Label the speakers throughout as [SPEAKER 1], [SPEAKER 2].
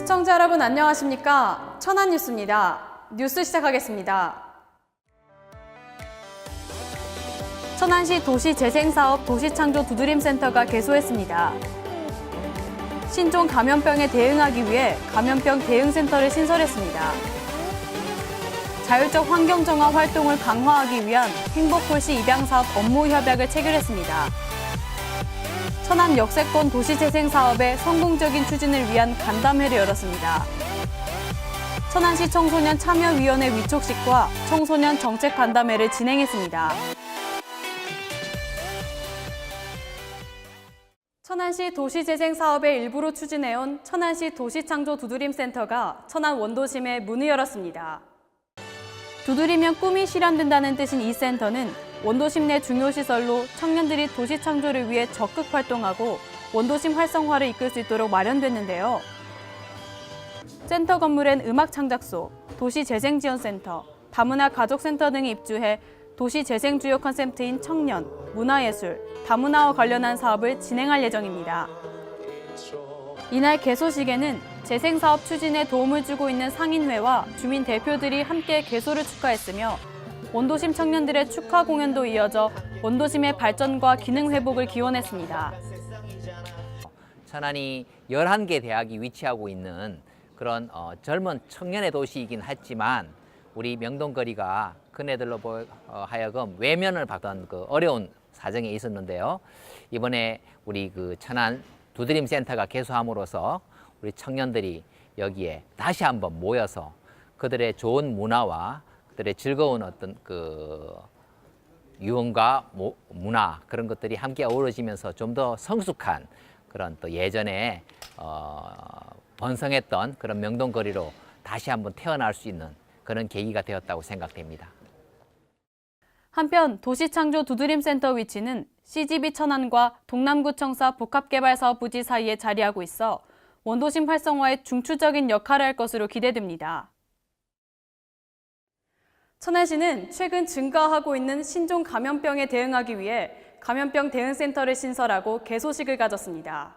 [SPEAKER 1] 시청자 여러분 안녕하십니까? 천안뉴스입니다. 뉴스 시작하겠습니다. 천안시 도시재생사업 도시창조 두드림센터가 개소했습니다. 신종 감염병에 대응하기 위해 감염병 대응센터를 신설했습니다. 자율적 환경정화 활동을 강화하기 위한 행복홀씨 입양사업 업무협약을 체결했습니다. 천안 역세권 도시재생사업의 성공적인 추진을 위한 간담회를 열었습니다. 천안시 청소년 참여위원회 위촉식과 청소년 정책 간담회를 진행했습니다. 천안시 도시재생사업의 일부로 추진해온 천안시 도시창조 두드림센터가 천안 원도심에 문을 열었습니다. 두드리면 꿈이 실현된다는 뜻인 이 센터는 원도심 내 중요 시설로 청년들이 도시 창조를 위해 적극 활동하고 원도심 활성화를 이끌 수 있도록 마련됐는데요. 센터 건물엔 음악창작소, 도시재생지원센터, 다문화 가족센터 등이 입주해 도시재생 주요 컨셉트인 청년, 문화예술, 다문화와 관련한 사업을 진행할 예정입니다. 이날 개소식에는 재생사업 추진에 도움을 주고 있는 상인회와 주민 대표들이 함께 개소를 축하했으며 원도심 청년들의 축하 공연도 이어져 원도심의 발전과 기능 회복을 기원했습니다.
[SPEAKER 2] 천안이 11개 대학이 위치하고 있는 그런 젊은 청년의 도시이긴 했지만 우리 명동거리가 그네들로 하여금 외면을 받던 그 어려운 사정에 있었는데요. 이번에 우리 그 천안 두드림센터가 개소함으로써 우리 청년들이 여기에 다시 한번 모여서 그들의 좋은 문화와 그들의 즐거운 어떤 그 유흥과 문화 그런 것들이 함께 어우러지면서 좀 더 성숙한 그런 또 예전에 번성했던 그런 명동거리로 다시 한번 태어날 수 있는 그런 계기가 되었다고 생각됩니다.
[SPEAKER 1] 한편 도시창조 두드림센터 위치는 CGV 천안과 동남구청사 복합개발사업부지 사이에 자리하고 있어 원도심 활성화에 중추적인 역할을 할 것으로 기대됩니다. 천안시는 최근 증가하고 있는 신종 감염병에 대응하기 위해 감염병 대응센터를 신설하고 개소식을 가졌습니다.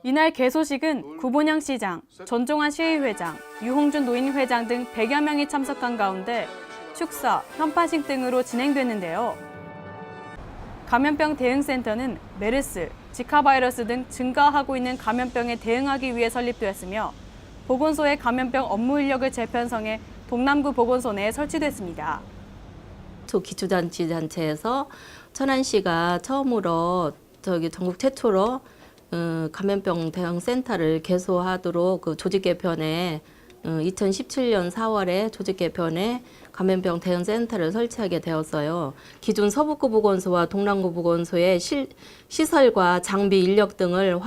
[SPEAKER 1] 이날 개소식은 구본영 시장, 전종환 시의회장, 유홍준 노인회장 등 100여 명이 참석한 가운데 축사, 현판식 등으로 진행됐는데요. 감염병 대응센터는 메르스, 지카 바이러스 등 증가하고 있는 감염병에 대응하기 위해 설립되었으며 보건소의 감염병 업무 인력을 재편성해 동남구 보건소 내에 설치됐습니다.
[SPEAKER 3] 기초자치단체에서 천안시가 처음으로 전국 최초로 감염병 대응센터를 개소하도록 그 조직 개편에 2017년 4월에 조직 개편에 감염병 대응센터를 설치하게 되었어요. 기존 서북구 보건소와 동남구 보건소의 시설과 장비, 인력 등을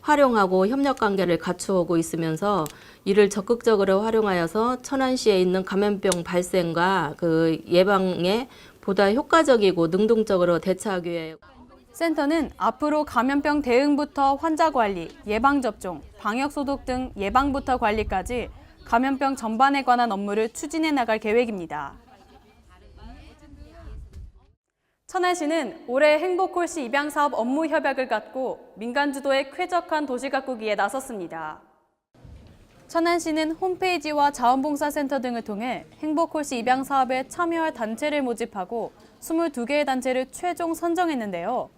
[SPEAKER 3] 활용하고 협력 관계를 갖추고 있으면서 이를 적극적으로 활용하여서 천안시에 있는 감염병 발생과 그 예방에 보다 효과적이고 능동적으로 대처하기 위해
[SPEAKER 1] 센터는 앞으로 감염병 대응부터 환자 관리, 예방접종, 방역소독 등 예방부터 관리까지 감염병 전반에 관한 업무를 추진해 나갈 계획입니다. 천안시는 올해 행복홀씨 입양사업 업무 협약을 갖고 민간 주도의 쾌적한 도시 가꾸기에 나섰습니다. 천안시는 홈페이지와 자원봉사센터 등을 통해 행복홀씨 입양사업에 참여할 단체를 모집하고 22개의 단체를 최종 선정했는데요.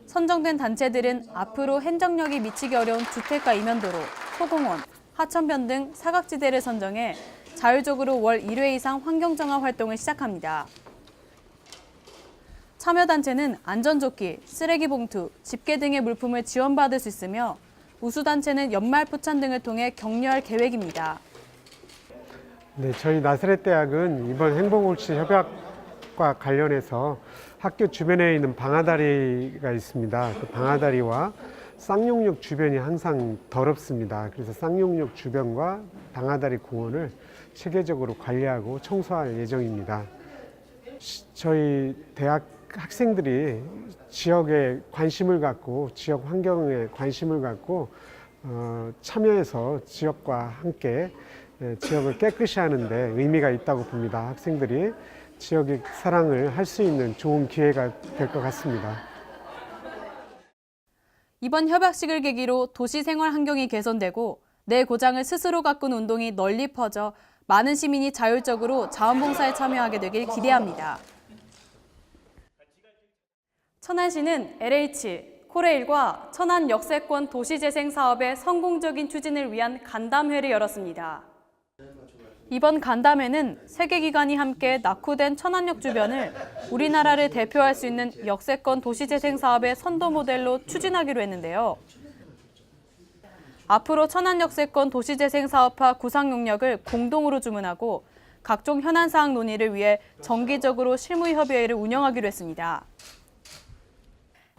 [SPEAKER 1] 선정된 단체들은 앞으로 행정력이 미치기 어려운 주택가 이면도로, 소공원, 하천변 등 사각지대를 선정해 자율적으로 월 1회 이상 환경정화 활동을 시작합니다. 참여단체는 안전조끼, 쓰레기 봉투, 집게 등의 물품을 지원받을 수 있으며 우수단체는 연말 포찬 등을 통해 격려할 계획입니다.
[SPEAKER 4] 네, 저희 나사렛대학은 이번 행복홀씨 협약과 관련해서 학교 주변에 있는 방아다리가 있습니다. 그 방아다리와 쌍용역 주변이 항상 더럽습니다. 그래서 쌍용역 주변과 방아다리 공원을 체계적으로 관리하고 청소할 예정입니다. 저희 대학 학생들이 지역에 관심을 갖고 지역 환경에 관심을 갖고 참여해서 지역과 함께 지역을 깨끗이 하는데 의미가 있다고 봅니다. 학생들이 지역의 사랑을 할 수 있는 좋은 기회가 될 것 같습니다.
[SPEAKER 1] 이번 협약식을 계기로 도시 생활 환경이 개선되고 내 고장을 스스로 가꾼 운동이 널리 퍼져 많은 시민이 자율적으로 자원봉사에 참여하게 되길 기대합니다. 천안시는 LH, 코레일과 천안 역세권 도시재생 사업의 성공적인 추진을 위한 간담회를 열었습니다. 이번 간담회는 세계기관이 함께 낙후된 천안역 주변을 우리나라를 대표할 수 있는 역세권 도시재생 사업의 선도 모델로 추진하기로 했는데요. 앞으로 천안 역세권 도시재생 사업화 구상 용역을 공동으로 주문하고 각종 현안 사항 논의를 위해 정기적으로 실무협의회를 운영하기로 했습니다.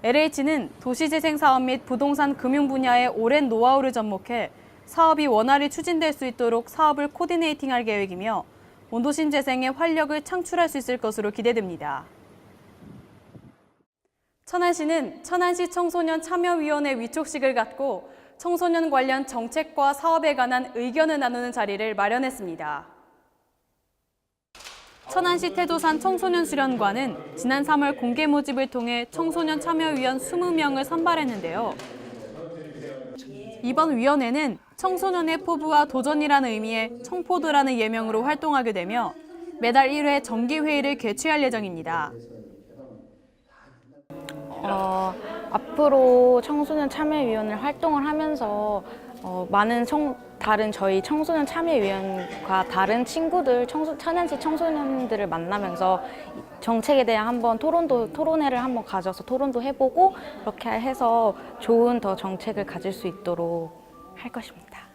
[SPEAKER 1] LH는 도시재생 사업 및 부동산 금융 분야의 오랜 노하우를 접목해 사업이 원활히 추진될 수 있도록 사업을 코디네이팅할 계획이며 원도심 재생에 활력을 창출할 수 있을 것으로 기대됩니다. 천안시는 천안시 청소년 참여위원회 위촉식을 갖고 청소년 관련 정책과 사업에 관한 의견을 나누는 자리를 마련했습니다. 천안시 태도산 청소년 수련관은 지난 3월 공개 모집을 통해 청소년 참여위원 20명을 선발했는데요. 이번 위원회는 청소년의 포부와 도전이라는 의미의 청포도라는 예명으로 활동하게 되며 매달 1회 정기회의를 개최할 예정입니다.
[SPEAKER 5] 앞으로 청소년 참여위원회 활동을 하면서 많은 다른 저희 청소년 참여위원과 다른 친구들, 천안시 청소년들을 만나면서 정책에 대한 한번 토론회를 한번 가져서 토론도 해보고 그렇게 해서 좋은 더 정책을 가질 수 있도록 할 것입니다.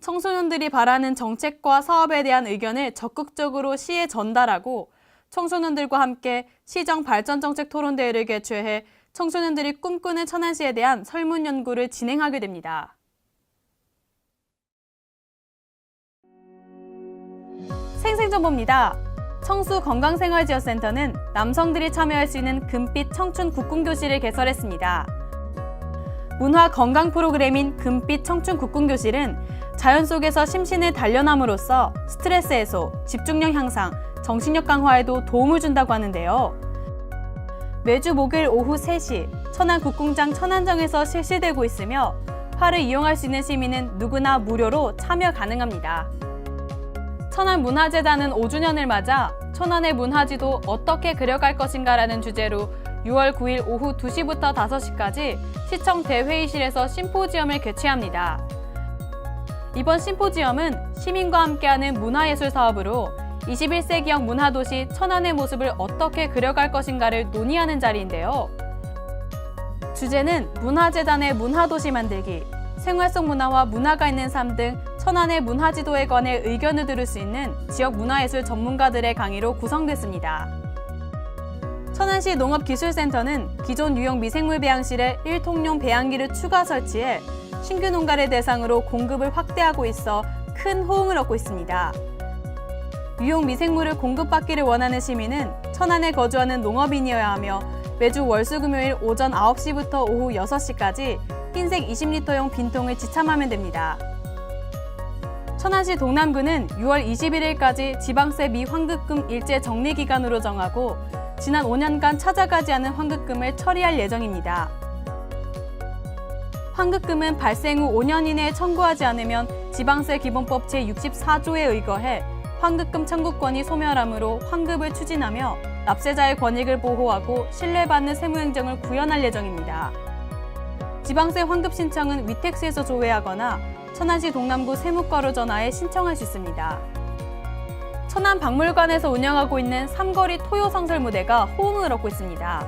[SPEAKER 1] 청소년들이 바라는 정책과 사업에 대한 의견을 적극적으로 시에 전달하고 청소년들과 함께 시정 발전 정책 토론대회를 개최해 청소년들이 꿈꾸는 천안시에 대한 설문 연구를 진행하게 됩니다. 생생정보입니다. 청수 건강생활지원센터는 남성들이 참여할 수 있는 금빛 청춘 국궁교실을 개설했습니다. 문화 건강 프로그램인 금빛 청춘 국궁교실은 자연 속에서 심신을 단련함으로써 스트레스 해소, 집중력 향상, 정신력 강화에도 도움을 준다고 하는데요. 매주 목요일 오후 3시 천안 국궁장 천안정에서 실시되고 있으며 화를 이용할 수 있는 시민은 누구나 무료로 참여 가능합니다. 천안문화재단은 5주년을 맞아 천안의 문화지도 어떻게 그려갈 것인가라는 주제로 6월 9일 오후 2시부터 5시까지 시청 대회의실에서 심포지엄을 개최합니다. 이번 심포지엄은 시민과 함께하는 문화예술 사업으로 21세기형 문화도시 천안의 모습을 어떻게 그려갈 것인가를 논의하는 자리인데요. 주제는 문화재단의 문화도시 만들기, 생활 속 문화와 문화가 있는 삶 등 천안의 문화지도에 관해 의견을 들을 수 있는 지역 문화예술 전문가들의 강의로 구성됐습니다. 천안시 농업기술센터는 기존 유형 미생물 배양실에 1통용 배양기를 추가 설치해 신규 농가를 대상으로 공급을 확대하고 있어 큰 호응을 얻고 있습니다. 유용 미생물을 공급받기를 원하는 시민은 천안에 거주하는 농업인이어야 하며 매주 월수금요일 오전 9시부터 오후 6시까지 흰색 20리터용 빈통을 지참하면 됩니다. 천안시 동남구는 6월 21일까지 지방세 미환급금 일제 정리 기간으로 정하고 지난 5년간 찾아가지 않은 환급금을 처리할 예정입니다. 환급금은 발생 후 5년 이내에 청구하지 않으면 지방세 기본법 제64조에 의거해 환급금 청구권이 소멸하므로 환급을 추진하며 납세자의 권익을 보호하고 신뢰받는 세무행정을 구현할 예정입니다. 지방세 환급 신청은 위택스에서 조회하거나 천안시 동남구 세무과로 전화해 신청할 수 있습니다. 천안박물관에서 운영하고 있는 삼거리 토요상설무대가 호응을 얻고 있습니다.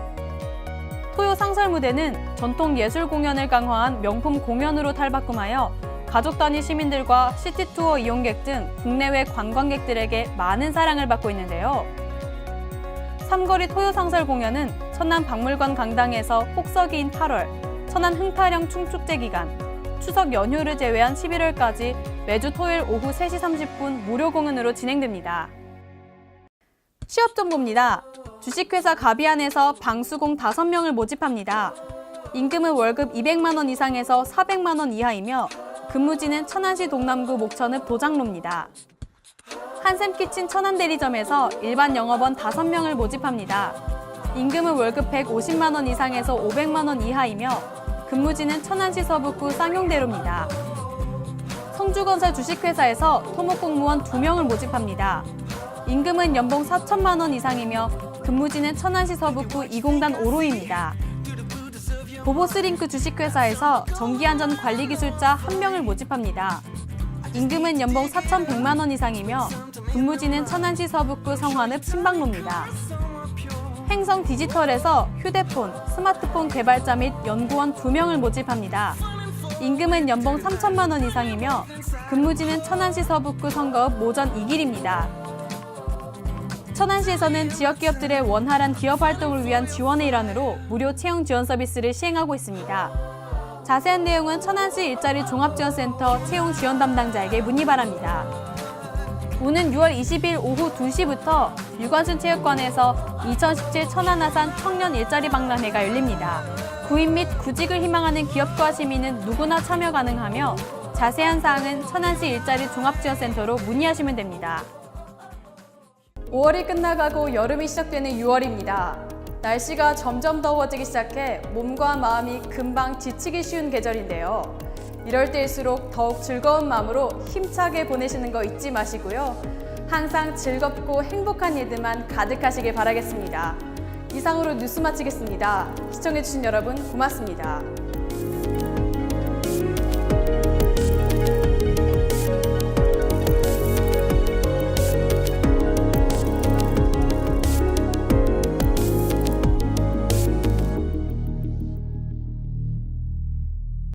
[SPEAKER 1] 토요상설무대는 전통 예술 공연을 강화한 명품 공연으로 탈바꿈하여 가족 단위 시민들과 시티투어 이용객 등 국내외 관광객들에게 많은 사랑을 받고 있는데요. 삼거리 토요상설 공연은 천안박물관 강당에서 혹서기인 8월, 천안 흥타령 춤축제 기간, 추석 연휴를 제외한 11월까지 매주 토요일 오후 3시 30분 무료 공연으로 진행됩니다. 취업 정보입니다. 주식회사 가비안에서 방수공 5명을 모집합니다. 임금은 월급 200만 원 이상에서 400만 원 이하이며 근무지는 천안시 동남구 목천읍 도장로입니다. 한샘키친 천안대리점에서 일반 영업원 5명을 모집합니다. 임금은 월급 150만 원 이상에서 500만 원 이하이며 근무지는 천안시 서북구 쌍용대로입니다. 성주건설 주식회사에서 토목공무원 2명을 모집합니다. 임금은 연봉 4천만 원 이상이며 근무지는 천안시 서북구 2공단 5로입니다. 보보스링크 주식회사에서 전기안전관리기술자 1명을 모집합니다. 임금은 연봉 4,100만 원 이상이며 근무지는 천안시 서북구 성환읍 신방로입니다. 행성 디지털에서 휴대폰, 스마트폰 개발자 및 연구원 2명을 모집합니다. 임금은 연봉 3천만 원 이상이며 근무지는 천안시 서북구 선거읍 모전 2길입니다. 천안시에서는 지역기업들의 원활한 기업 활동을 위한 지원의 일환으로 무료 채용 지원 서비스를 시행하고 있습니다. 자세한 내용은 천안시 일자리 종합지원센터 채용 지원 담당자에게 문의 바랍니다. 오는 6월 20일 오후 2시부터 유관순 체육관에서 2017 천안아산 청년 일자리 박람회가 열립니다. 구인 및 구직을 희망하는 기업과 시민은 누구나 참여 가능하며 자세한 사항은 천안시 일자리 종합지원센터로 문의하시면 됩니다. 5월이 끝나가고 여름이 시작되는 6월입니다. 날씨가 점점 더워지기 시작해 몸과 마음이 금방 지치기 쉬운 계절인데요. 이럴 때일수록 더욱 즐거운 마음으로 힘차게 보내시는 거 잊지 마시고요. 항상 즐겁고 행복한 일들만 가득하시길 바라겠습니다. 이상으로 뉴스 마치겠습니다. 시청해주신 여러분 고맙습니다.